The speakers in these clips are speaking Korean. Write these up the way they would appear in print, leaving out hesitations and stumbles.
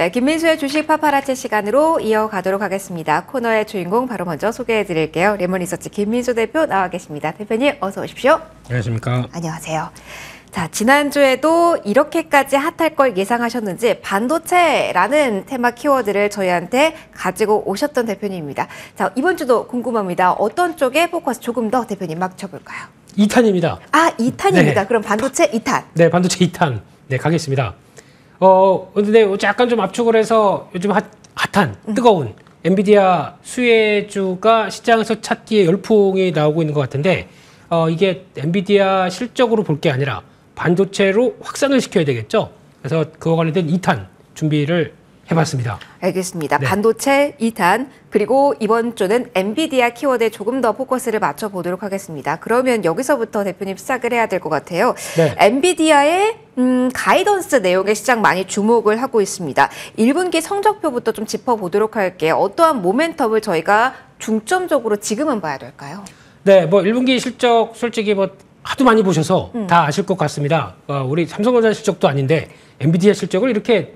네, 김민수의 주식 파파라치 시간으로 이어가도록 하겠습니다. 코너의 주인공 바로 먼저 소개해드릴게요. 레몬리서치 김민수 대표 나와 계십니다. 대표님 어서 오십시오. 안녕하십니까. 안녕하세요. 자, 지난주에도 이렇게까지 핫할 걸 예상하셨는지 반도체라는 테마 키워드를 저희한테 가지고 오셨던 대표님입니다. 자, 이번 주도 궁금합니다. 어떤 쪽에 포커스 조금 더 대표님 맞춰볼까요? 2탄입니다. 아, 2탄입니다. 네. 그럼 반도체 2탄. 네, 반도체 2탄. 네, 가겠습니다. 근데 약간 좀 압축을 해서 요즘 핫한, 뜨거운 엔비디아 수혜주가 시장에서 찾기에 열풍이 나오고 있는 것 같은데, 이게 엔비디아 실적으로 볼 게 아니라 반도체로 확산을 시켜야 되겠죠. 그래서 그와 관련된 2탄 준비를 해봤습니다. 알겠습니다. 네. 반도체 2탄 그리고 이번 주는 엔비디아 키워드에 조금 더 포커스를 맞춰보도록 하겠습니다. 그러면 여기서부터 대표님 시작을 해야 될 것 같아요. 네. 엔비디아의 가이던스 내용에 시장 많이 주목을 하고 있습니다. 1분기 성적표부터 좀 짚어보도록 할게요. 어떠한 모멘텀을 저희가 중점적으로 지금은 봐야 될까요? 네, 1분기 실적 솔직히 하도 많이 보셔서 다 아실 것 같습니다. 우리 삼성전자 실적도 아닌데 엔비디아 실적을 이렇게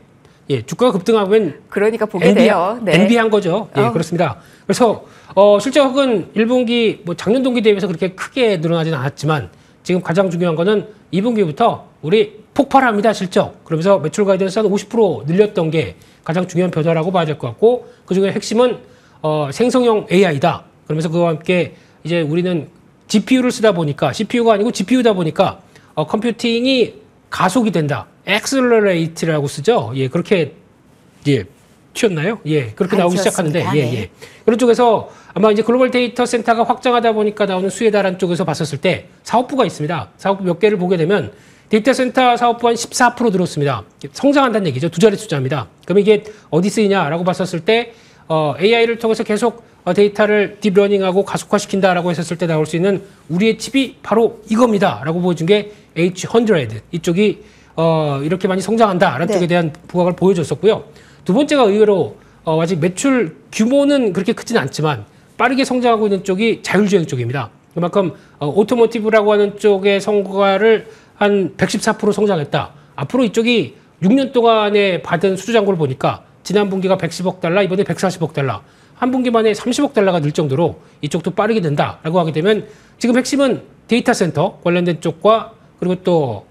주가가 급등하면 그러니까 보게 돼요. 네. 엔비한 거죠. 예, 그렇습니다. 그래서 실적은 1분기 작년 동기 대비해서 그렇게 크게 늘어나지는 않았지만 지금 가장 중요한 거는 2분기부터 우리 폭발합니다, 실적. 그러면서 매출 가이던스 한 50% 늘렸던 게 가장 중요한 변화라고 봐야 될 것 같고 그중에 핵심은 생성형 AI다. 그러면서 그와 함께 이제 우리는 GPU를 쓰다 보니까 CPU가 아니고 GPU다 보니까 컴퓨팅이 가속이 된다. accelerate라고 쓰죠. 예, 그렇게 튀었나요? 예, 그렇게 나오기 시작하는데, 예. 그런 쪽에서 아마 이제 글로벌 데이터 센터가 확장하다 보니까 나오는 수혜다라는 쪽에서 봤었을 때 사업부가 있습니다. 사업부 몇 개를 보게 되면 데이터 센터 사업부 한 14% 늘었습니다. 성장한다는 얘기죠. 두 자리 숫자입니다. 그럼 이게 어디 쓰이냐라고 봤었을 때 AI를 통해서 계속 데이터를 딥러닝하고 가속화시킨다라고 했었을 때 나올 수 있는 우리의 칩이 바로 이겁니다라고 보여준 게 H100 이쪽이 이렇게 많이 성장한다라는 쪽에 대한 부각을 보여줬었고요. 두 번째가 의외로 아직 매출 규모는 그렇게 크지는 않지만 빠르게 성장하고 있는 쪽이 자율주행 쪽입니다. 그만큼 오토모티브라고 하는 쪽의 성과를 한 114% 성장했다. 앞으로 이쪽이 6년 동안에 받은 수주 잔고를 보니까 지난 분기가 110억 달러, 이번에 140억 달러. 한 분기 만에 30억 달러가 늘 정도로 이쪽도 빠르게 된다라고 하게 되면 지금 핵심은 데이터 센터 관련된 쪽과 그리고 또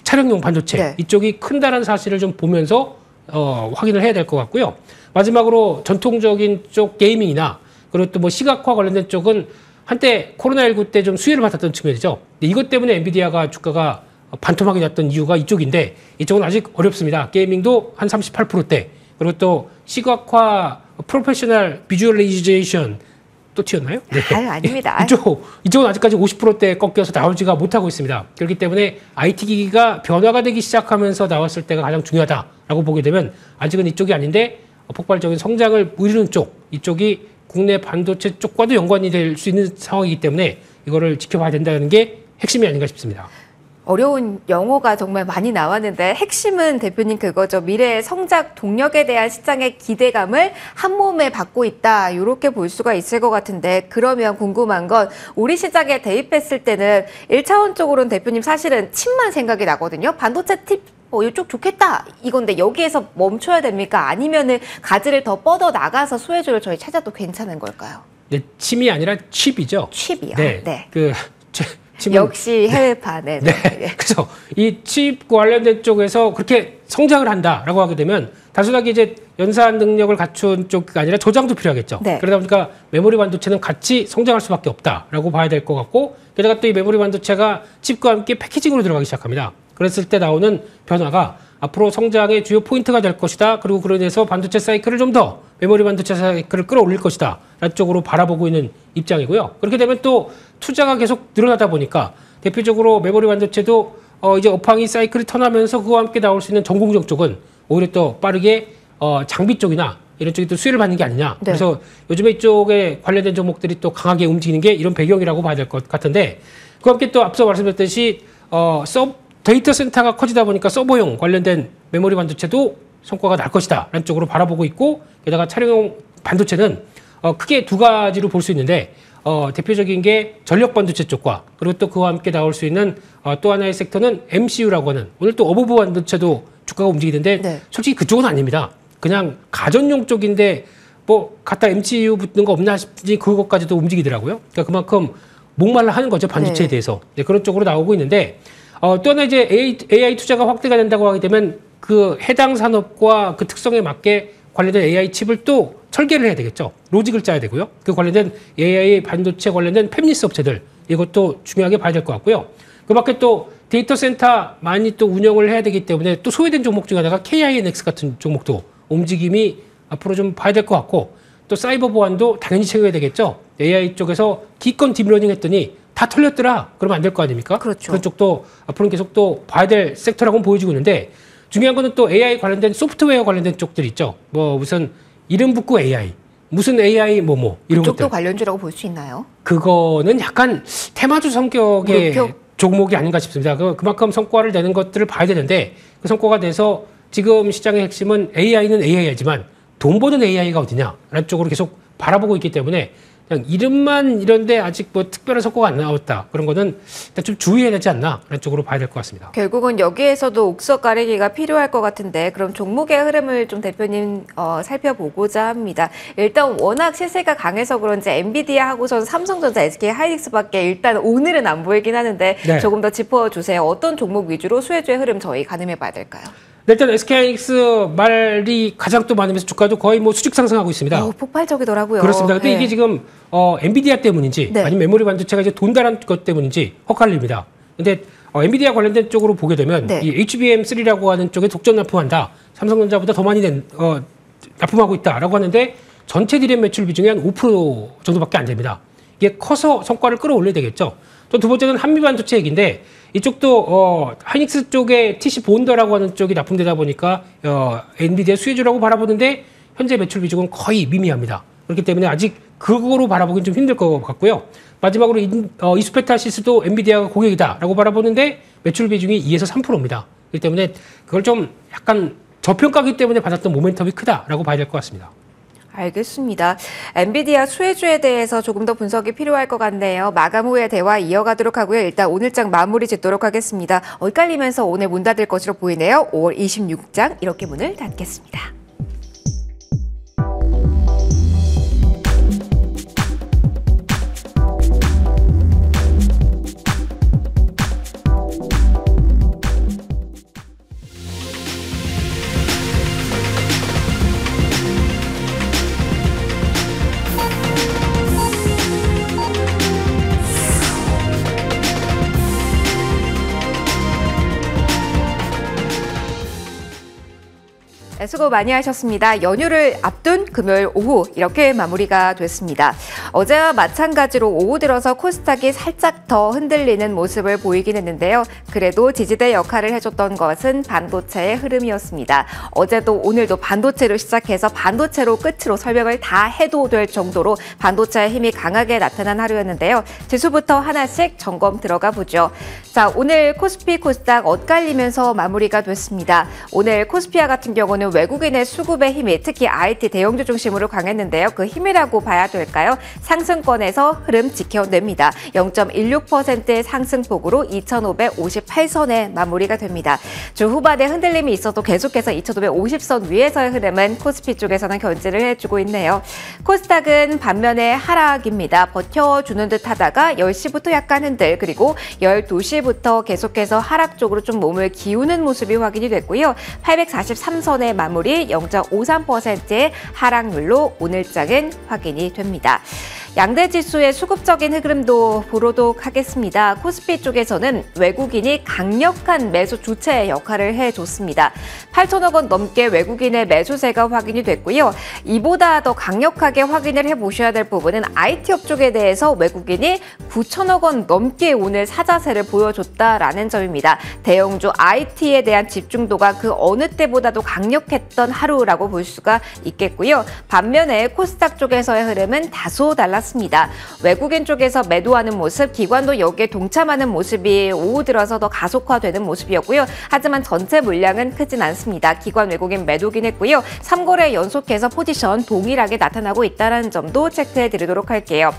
차량용 반도체 이쪽이 큰다는 사실을 좀 보면서 확인을 해야 될 것 같고요. 마지막으로 전통적인 쪽 게이밍이나 그리고 또 시각화 관련된 쪽은 한때 코로나19 때 좀 수혜를 받았던 측면이죠. 이것 때문에 엔비디아가 주가가 반토막이 났던 이유가 이쪽인데 이쪽은 아직 어렵습니다. 게이밍도 한 38%대 그리고 또 시각화 프로페셔널 비주얼리제이션 또 튀었나요? 네. 아닙니다. 이쪽은 아직까지 50%대 꺾여서 나오지가 못하고 있습니다. 그렇기 때문에 IT 기기가 변화가 되기 시작하면서 나왔을 때가 가장 중요하다라고 보게 되면 아직은 이쪽이 아닌데 폭발적인 성장을 이루는 쪽, 이쪽이 국내 반도체 쪽과도 연관이 될 수 있는 상황이기 때문에 이거를 지켜봐야 된다는 게 핵심이 아닌가 싶습니다. 어려운 용어가 정말 많이 나왔는데 핵심은 대표님 그거죠. 미래의 성장 동력에 대한 시장의 기대감을 한 몸에 받고 있다. 이렇게 볼 수가 있을 것 같은데 그러면 궁금한 건 우리 시장에 대입했을 때는 1차원적으로는 대표님 사실은 칩만 생각이 나거든요. 반도체 팁 이쪽 좋겠다 이건데 여기에서 멈춰야 됩니까? 아니면은 가지를 더 뻗어 나가서 수혜주를 저희 찾아도 괜찮은 걸까요? 네, 칩이 아니라 칩이죠. 칩이요. 네. 역시 해외파네. 네. 그래서 이 칩 관련된 쪽에서 그렇게 성장을 한다라고 하게 되면 단순하게 이제 연산 능력을 갖춘 쪽이 아니라 저장도 필요하겠죠. 그러다 보니까 메모리 반도체는 같이 성장할 수밖에 없다라고 봐야 될 것 같고 게다가 또 이 메모리 반도체가 칩과 함께 패키징으로 들어가기 시작합니다. 그랬을 때 나오는 변화가 앞으로 성장의 주요 포인트가 될 것이다. 그리고 그로 인해서 반도체 사이클을 좀 더 메모리 반도체 사이클을 끌어올릴 것이다. 라는 쪽으로 바라보고 있는 입장이고요. 그렇게 되면 또 투자가 계속 늘어나다 보니까 대표적으로 메모리 반도체도 이제 업황이 사이클이 턴하면서 그와 함께 나올 수 있는 전공정 쪽은 오히려 또 빠르게 장비 쪽이나 이런 쪽이 또 수혜를 받는 게 아니냐. 그래서 요즘에 이쪽에 관련된 종목들이 또 강하게 움직이는 게 이런 배경이라고 봐야 될 것 같은데 그와 함께 또 앞서 말씀드렸듯이 데이터 센터가 커지다 보니까 서버용 관련된 메모리 반도체도 성과가 날 것이다 라는 쪽으로 바라보고 있고 게다가 차량용 반도체는 크게 두 가지로 볼 수 있는데 대표적인 게 전력 반도체 쪽과 그리고 또 그와 함께 나올 수 있는 또 하나의 섹터는 MCU라고 하는 오늘 또 어부부 반도체도 주가가 움직이는데 솔직히 그쪽은 아닙니다. 그냥 가전용 쪽인데 뭐 갖다 MCU 붙는 거 없나 싶지 그것까지도 움직이더라고요. 그러니까 그만큼 목말라 하는 거죠. 반도체에 네. 대해서. 네, 그런 쪽으로 나오고 있는데 또 하나 이제 AI 투자가 확대가 된다고 하게 되면 그 해당 산업과 그 특성에 맞게 관련된 AI 칩을 또 설계를 해야 되겠죠. 로직을 짜야 되고요. 그 관련된 AI 반도체 관련된 팹리스 업체들 이것도 중요하게 봐야 될 것 같고요. 그 밖에 또 데이터 센터 많이 또 운영을 해야 되기 때문에 또 소외된 종목 중에 하나가 KINX 같은 종목도 움직임이 앞으로 좀 봐야 될 것 같고 또 사이버 보안도 당연히 챙겨야 되겠죠. AI 쪽에서 기껏 딥러닝 했더니 다 털렸더라. 그러면 안 될 거 아닙니까? 그렇죠. 그런 쪽도 앞으로는 계속 또 봐야 될 섹터라고 보여지고 있는데 중요한 거는 또 AI 관련된 소프트웨어 관련된 쪽들 있죠. 뭐 무슨 이름 붙고 AI, 무슨 AI 뭐뭐 이런 그쪽도 것들. 관련주라고 볼 수 있나요? 그거는 약간 테마주 성격의 물음표? 종목이 아닌가 싶습니다. 그만큼 성과를 내는 것들을 봐야 되는데 그 성과가 돼서 지금 시장의 핵심은 AI는 AI이지만 돈 버는 AI가 어디냐라는 쪽으로 계속 바라보고 있기 때문에 그냥 이름만 이런데 아직 뭐 특별한 성과가 안 나왔다. 그런 거는 일단 좀 주의해야 되지 않나 라는 쪽으로 봐야 될 것 같습니다. 결국은 여기에서도 옥석 가리기가 필요할 것 같은데 그럼 종목의 흐름을 좀 대표님 살펴보고자 합니다. 일단 워낙 시세가 강해서 그런지 엔비디아 하고선 삼성전자, SK하이닉스밖에 일단 오늘은 안 보이긴 하는데 네. 조금 더 짚어주세요. 어떤 종목 위주로 수혜주의 흐름 저희 가늠해 봐야 될까요? 일단 SK하이닉스 말이 가장 또 많으면서 주가도 거의 뭐 수직 상승하고 있습니다. 폭발적이더라고요. 그렇습니다. 근데 네. 이게 지금 엔비디아 때문인지 네. 아니면 메모리 반도체가 이제 돈 달한 것 때문인지 헛갈립니다. 근데 엔비디아 관련된 쪽으로 보게 되면 네. 이 HBM3라고 하는 쪽에 독점 납품한다. 삼성전자보다 더 많이 납품하고 있다라고 하는데 전체 디램 매출 비중이 한 5% 정도밖에 안 됩니다. 이게 커서 성과를 끌어올려야 되겠죠. 또 두 번째는 한미 반도체 얘기인데 이쪽도 하이닉스 쪽에 TC 본더라고 하는 쪽이 납품되다 보니까 엔비디아 수혜주라고 바라보는데 현재 매출 비중은 거의 미미합니다. 그렇기 때문에 아직 그거로 바라보기는 좀 힘들 것 같고요. 마지막으로 이스페타시스도 엔비디아가 고객이다라고 바라보는데 매출 비중이 2에서 3%입니다. 그렇기 때문에 그걸 좀 약간 저평가기 때문에 받았던 모멘텀이 크다라고 봐야 될 것 같습니다. 알겠습니다. 엔비디아 수혜주에 대해서 조금 더 분석이 필요할 것 같네요. 마감 후에 대화 이어가도록 하고요. 일단 오늘장 마무리 짓도록 하겠습니다. 엇갈리면서 오늘 문 닫을 것으로 보이네요. 5월 26장 이렇게 문을 닫겠습니다. 수고 많이 하셨습니다. 연휴를 앞둔 금요일 오후 이렇게 마무리가 됐습니다. 어제와 마찬가지로 오후 들어서 코스닥이 살짝 더 흔들리는 모습을 보이긴 했는데요. 그래도 지지대 역할을 해줬던 것은 반도체의 흐름이었습니다. 어제도 오늘도 반도체로 시작해서 반도체로 끝으로 설명을 다 해도 될 정도로 반도체의 힘이 강하게 나타난 하루였는데요. 지수부터 하나씩 점검 들어가 보죠. 자, 오늘 코스피 코스닥 엇갈리면서 마무리가 됐습니다. 오늘 코스피아 같은 경우는 외국인의 수급의 힘이 특히 IT 대형주 중심으로 강했는데요. 그 힘이라고 봐야 될까요? 상승권에서 흐름 지켜냅니다. 0.16%의 상승폭으로 2,558선에 마무리가 됩니다. 주 후반에 흔들림이 있어도 계속해서 2,550선 위에서의 흐름은 코스피 쪽에서는 견지를 해주고 있네요. 코스닥은 반면에 하락입니다. 버텨주는 듯 하다가 10시부터 약간 흔들 그리고 12시부터 계속해서 하락 쪽으로 좀 몸을 기우는 모습이 확인이 됐고요. 843선에 마무리 0.53%의 하락률로 오늘장은 확인이 됩니다. 양대 지수의 수급적인 흐름도 보도록 하겠습니다. 코스피 쪽에서는 외국인이 강력한 매수 주체의 역할을 해줬습니다. 8천억 원 넘게 외국인의 매수세가 확인이 됐고요. 이보다 더 강력하게 확인을 해보셔야 될 부분은 IT업 쪽에 대해서 외국인이 9천억 원 넘게 오늘 사자세를 보여줬다라는 점입니다. 대형주 IT에 대한 집중도가 그 어느 때보다도 강력했던 하루라고 볼 수가 있겠고요. 반면에 코스닥 쪽에서의 흐름은 다소 달랐습니다. 나왔습니다. 외국인 쪽에서 매도하는 모습, 기관도 여기에 동참하는 모습이 오후 들어서 더 가속화되는 모습이었고요. 하지만 전체 물량은 크진 않습니다. 기관 외국인 매도긴 했고요. 3거래 연속해서 포지션 동일하게 나타나고 있다는 점도 체크해 드리도록 할게요.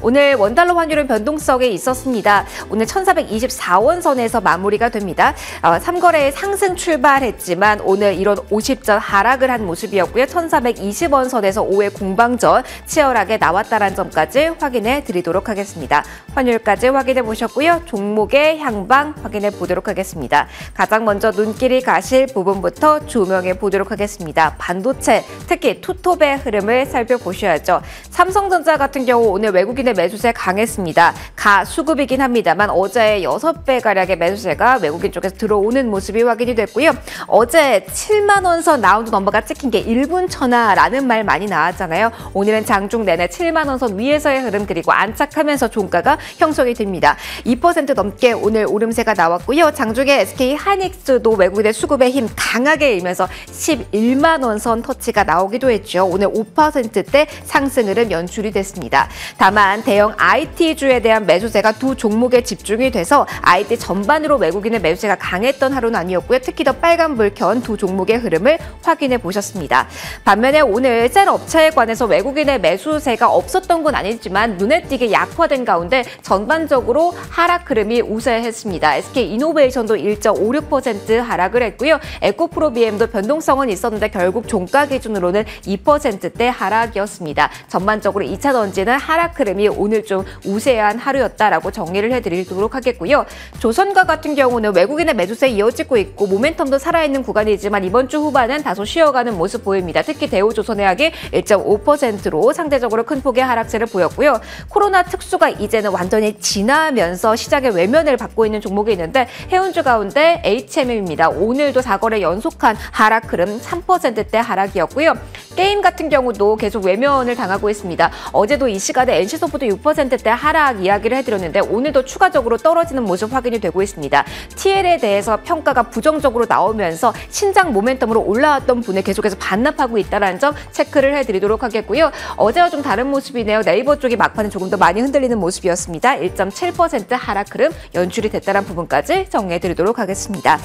오늘 원달러 환율은 변동성이 있었습니다. 오늘 1424원 선에서 마무리가 됩니다. 3거래에 상승 출발했지만 오늘 이런 50전 하락을 한 모습이었고요. 1420원 선에서 5회 공방전 치열하게 나왔다는 점까지 확인해 드리도록 하겠습니다. 환율까지 확인해 보셨고요. 종목의 향방 확인해 보도록 하겠습니다. 가장 먼저 눈길이 가실 부분부터 조명해 보도록 하겠습니다. 반도체, 특히 투톱의 흐름을 살펴보셔야죠. 삼성전자 같은 경우 오늘 외국인의 매수세 강했습니다. 가수급이긴 합니다만 어제 6배가량의 매수세가 외국인 쪽에서 들어오는 모습이 확인이 됐고요. 어제 7만 원 선 라운드 넘버가 찍힌 게 1분 천하라는 말 많이 나왔잖아요. 오늘은 장중 내내 7만 원 선 위에서의 흐름 그리고 안착하면서 종가가 형성이 됩니다. 2% 넘게 오늘 오름세가 나왔고요. 장중에 SK 하이닉스도 외국인의 수급에 힘 강하게 일면서 11만 원 선 터치가 나오기도 했죠. 오늘 5%대 상승 흐름 연출이 됐습니다. 다만 대형 IT주에 대한 매수세가 두 종목에 집중이 돼서 IT 전반으로 외국인의 매수세가 강했던 하루는 아니었고요. 특히 더 빨간불 켠 두 종목의 흐름을 확인해 보셨습니다. 반면에 오늘 셀 업체에 관해서 외국인의 매수세가 없었던 건 아니지만 눈에 띄게 약화된 가운데 전반적으로 하락 흐름이 우세했습니다. SK이노베이션도 1.56% 하락을 했고요. 에코프로비엠도 변동성은 있었는데 결국 종가 기준으로는 2%대 하락이었습니다. 전반적으로 2차 던지는 하락 흐름이 오늘 좀 우세한 하루였다라고 정리를 해드리도록 하겠고요. 조선과 같은 경우는 외국인의 매수세 이어지고 있고 모멘텀도 살아있는 구간이지만 이번 주 후반은 다소 쉬어가는 모습 보입니다. 특히 대우조선해양이 1.5%로 상대적으로 큰 폭의 하락세를 보였고요. 코로나 특수가 이제는 완전히 지나면서 시장의 외면을 받고 있는 종목이 있는데 해운주 가운데 HMM입니다. 오늘도 4거래 연속한 하락 흐름 3%대 하락이었고요. 게임 같은 경우도 계속 외면을 당하고 있습니다. 어제도 이 시간에 NC소프트 6%대 하락 이야기를 해드렸는데 오늘도 추가적으로 떨어지는 모습 확인이 되고 있습니다. TL에 대해서 평가가 부정적으로 나오면서 신장 모멘텀으로 올라왔던 분을 계속해서 반납하고 있다는 점 체크를 해드리도록 하겠고요. 어제와 좀 다른 모습이네요. 네이버 쪽이 막판에 조금 더 많이 흔들리는 모습이었습니다. 1.7% 하락 흐름 연출이 됐다는 부분까지 정리해드리도록 하겠습니다.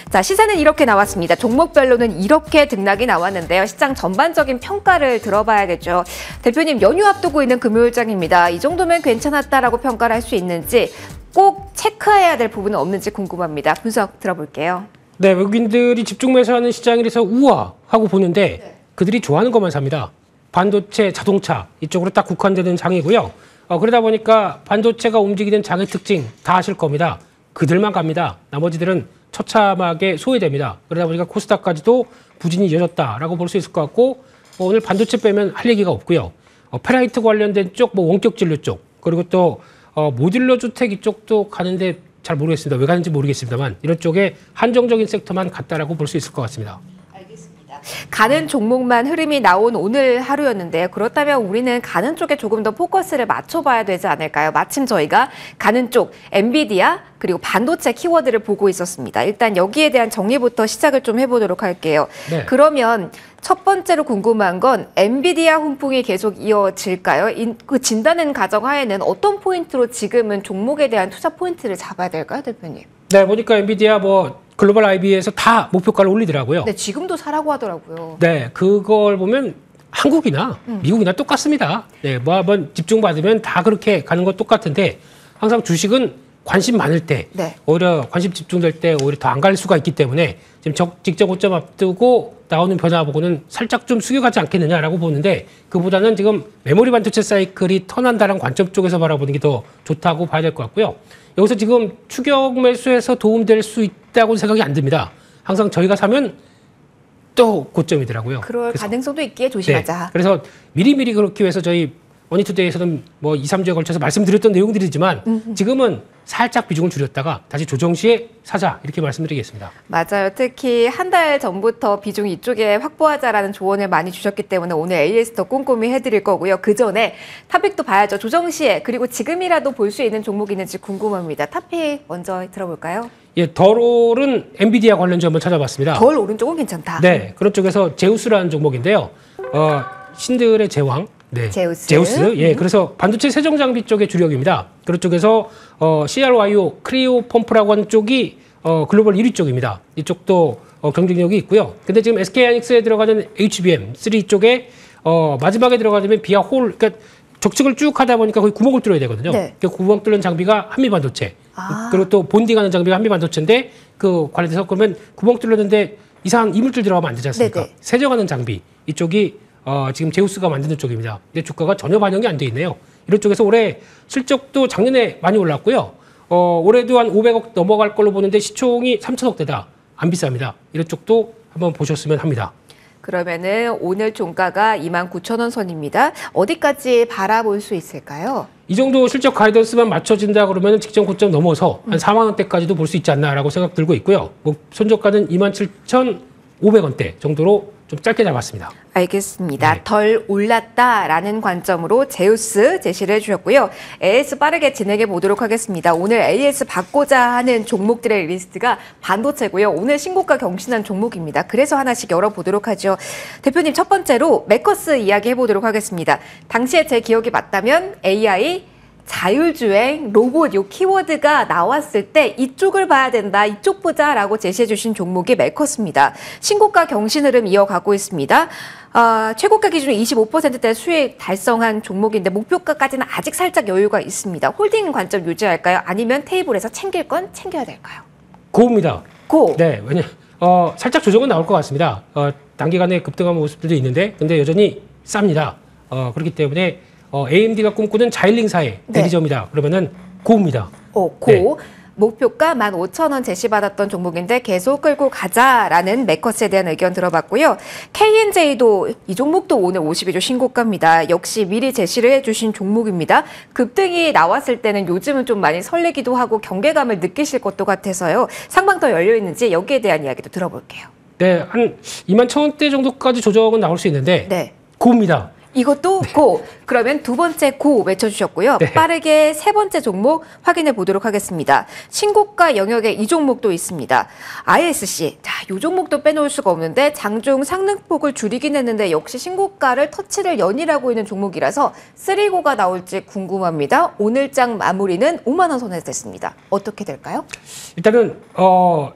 자, 시세는 이렇게 나왔습니다. 종목별로는 이렇게 등락이 나왔는데요. 시장 전반적인 평가를 들어봐야겠죠. 대표님, 연휴 앞두고 있는 금요일장입니다. 이 정도면 괜찮았다라고 평가를 할 수 있는지 꼭 체크해야 될 부분은 없는지 궁금합니다. 분석 들어볼게요. 네, 외국인들이 집중 매수하는 시장이라서 우와 하고 보는데 그들이 좋아하는 것만 삽니다. 반도체, 자동차 이쪽으로 딱 국한되는 장이고요. 그러다 보니까 반도체가 움직이는 장의 특징 다 아실 겁니다. 그들만 갑니다. 나머지들은 처참하게 소외됩니다. 그러다 보니까 코스닥까지도 부진이 이어졌다라고 볼 수 있을 것 같고 오늘 반도체 빼면 할 얘기가 없고요. 페라이트 관련된 쪽, 원격 진료 쪽 그리고 또 모듈러 주택 이쪽도 가는데 잘 모르겠습니다. 왜 가는지 모르겠습니다만 이런 쪽에 한정적인 섹터만 갔다라고 볼 수 있을 것 같습니다. 가는 종목만 흐름이 나온 오늘 하루였는데요. 그렇다면 우리는 가는 쪽에 조금 더 포커스를 맞춰봐야 되지 않을까요? 마침 저희가 가는 쪽 엔비디아 그리고 반도체 키워드를 보고 있었습니다. 일단 여기에 대한 정리부터 시작을 좀 해보도록 할게요. 네. 그러면 첫 번째로 궁금한 건 엔비디아 훈풍이 계속 이어질까요? 그 진단은 가정하에는 어떤 포인트로 지금은 종목에 대한 투자 포인트를 잡아야 될까요, 대표님? 네, 보니까 엔비디아 글로벌 IB에서 다 목표가를 올리더라고요. 네, 지금도 사라고 하더라고요. 네, 그걸 보면 한국이나 미국이나 똑같습니다. 네, 뭐 한번 집중받으면 다 그렇게 가는 건 똑같은데 항상 주식은 관심 많을 때 오히려 관심 집중될 때 오히려 더 안 갈 수가 있기 때문에 지금 직전 고점 앞두고 나오는 변화 보고는 살짝 좀 숙여가지 않겠느냐라고 보는데 그보다는 지금 메모리 반도체 사이클이 턴한다는 관점 쪽에서 바라보는 게 더 좋다고 봐야 될 것 같고요. 여기서 지금 추격 매수에서 도움될 수 있다고 생각이 안 듭니다. 항상 저희가 사면 또 고점이더라고요. 그럴 가능성도 있기에 조심하자. 네, 그래서 미리미리 그렇기 위해서 저희 머니투데이에서는 2, 3주에 걸쳐서 말씀드렸던 내용들이지만 지금은 살짝 비중을 줄였다가 다시 조정 시에 사자 이렇게 말씀드리겠습니다. 맞아요. 특히 한 달 전부터 비중 이쪽에 확보하자라는 조언을 많이 주셨기 때문에 오늘 AS 더 꼼꼼히 해드릴 거고요. 그 전에 탑픽도 봐야죠. 조정 시에 그리고 지금이라도 볼 수 있는 종목이 있는지 궁금합니다. 탑픽 먼저 들어볼까요? 예, 덜 오른 엔비디아 관련주 한번 찾아봤습니다. 덜 오른 쪽은 괜찮다. 네, 그런 쪽에서 제우스라는 종목인데요. 신들의 제왕 네, 제우스. 예, 그래서 반도체 세정 장비 쪽의 주력입니다. 그런 쪽에서 CRYO 크리오 펌프라고 하는 쪽이 글로벌 1위 쪽입니다. 이쪽도 경쟁력이 있고요. 근데 지금 SK하이닉스에 들어가는 HBM3 쪽에 마지막에 들어가면 비아 홀, 그러니까 적측을 쭉 하다 보니까 거기 구멍을 뚫어야 되거든요. 네. 그 구멍 뚫는 장비가 한미 반도체. 그리고 또 본딩하는 장비가 한미 반도체인데 그 관련돼서 그러면 구멍 뚫렸는데 이상한 이물질 들어가면 안 되지 않습니까? 네네. 세정하는 장비 이쪽이 지금 제우스가 만드는 쪽입니다. 근데 주가가 전혀 반영이 안 돼 있네요. 이런 쪽에서 올해 실적도 작년에 많이 올랐고요. 올해도 한 500억 넘어갈 걸로 보는데 시총이 3천억대다. 안 비쌉니다. 이런 쪽도 한번 보셨으면 합니다. 그러면은 오늘 종가가 29,000원 선입니다. 어디까지 바라볼 수 있을까요? 이 정도 실적 가이던스만 맞춰진다 그러면 직전 고점 넘어서 한 4만 원대까지도 볼 수 있지 않나라고 생각 들고 있고요. 뭐 손저가는 27,500원대 정도로 좀 짧게 잡았습니다. 알겠습니다. 네. 덜 올랐다라는 관점으로 제우스 제시를 해주셨고요. AS 빠르게 진행해 보도록 하겠습니다. 오늘 AS 받고자 하는 종목들의 리스트가 반도체고요. 오늘 신고가 경신한 종목입니다. 그래서 하나씩 열어보도록 하죠. 대표님 첫 번째로 메커스 이야기 해보도록 하겠습니다. 당시에 제 기억이 맞다면 AI 자율주행, 로봇 요 키워드가 나왔을 때 이쪽을 봐야 된다, 이쪽 보자라고 제시해 주신 종목이 메커스입니다. 신고가 경신 흐름 이어가고 있습니다. 최고가 기준 25%대 수익 달성한 종목인데 목표가까지는 아직 살짝 여유가 있습니다. 홀딩 관점 유지할까요? 아니면 테이블에서 챙길 건 챙겨야 될까요? 고입니다. 고! 네, 왜냐 살짝 조정은 나올 것 같습니다. 단기간에 급등한 모습들도 있는데 근데 여전히 쌉니다. 그렇기 때문에 AMD가 꿈꾸는 자일링사의 네. 대리점이다. 그러면은 고입니다. 고. 네. 목표가 15,000원 제시받았던 종목인데 계속 끌고 가자라는 메커스에 대한 의견 들어봤고요. KNJ도 이 종목도 오늘 52조 신고가입니다. 역시 미리 제시를 해주신 종목입니다. 급등이 나왔을 때는 요즘은 좀 많이 설레기도 하고 경계감을 느끼실 것도 같아서요. 상방 더 열려있는지 여기에 대한 이야기도 들어볼게요. 네, 한 21,000원대 정도까지 조정은 나올 수 있는데 네. 고입니다. 이것도 고. 그러면 두 번째 고 외쳐주셨고요. 네. 빠르게 세 번째 종목 확인해 보도록 하겠습니다. 신고가 영역에 이 종목도 있습니다. ISC. 자, 이 종목도 빼놓을 수가 없는데 장중 상승폭을 줄이긴 했는데 역시 신고가를 터치를 연일하고 있는 종목이라서 3고가 나올지 궁금합니다. 오늘장 마무리는 5만 원 선에 됐습니다. 어떻게 될까요? 일단은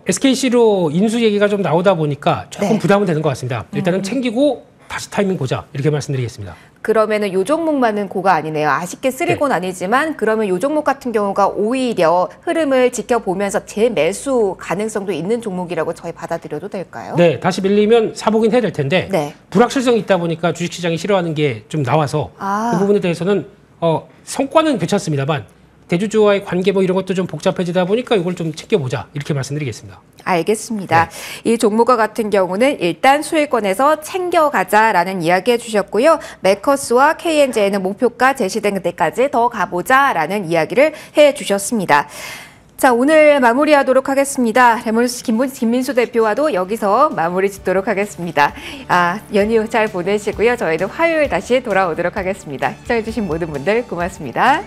SKC로 인수 얘기가 좀 나오다 보니까 조금 네. 부담은 되는 것 같습니다. 일단은 챙기고 다시 타이밍 보자 이렇게 말씀드리겠습니다. 그러면은 요 종목만은 고가 아니네요. 아쉽게 쓰리고는 아니지만 그러면 요 종목 같은 경우가 오히려 흐름을 지켜보면서 재매수 가능성도 있는 종목이라고 저희 받아들여도 될까요? 네, 다시 밀리면 사보긴 해야 될 텐데 네. 불확실성이 있다 보니까 주식시장이 싫어하는 게 좀 나와서 아. 그 부분에 대해서는 성과는 괜찮습니다만 대주주와의 관계 뭐 이런 것도 좀 복잡해지다 보니까 이걸 좀 챙겨보자 이렇게 말씀드리겠습니다. 알겠습니다. 이 종목과 같은 경우는 일단 수익권에서 챙겨가자라는 이야기 해주셨고요. 메커스와 KNJ는 목표가 제시된 그때까지 더 가보자라는 이야기를 해주셨습니다. 자, 오늘 마무리하도록 하겠습니다. 레몬스 김민수 대표와도 여기서 마무리 짓도록 하겠습니다. 연휴 잘 보내시고요. 저희는 화요일 다시 돌아오도록 하겠습니다. 시청해주신 모든 분들 고맙습니다.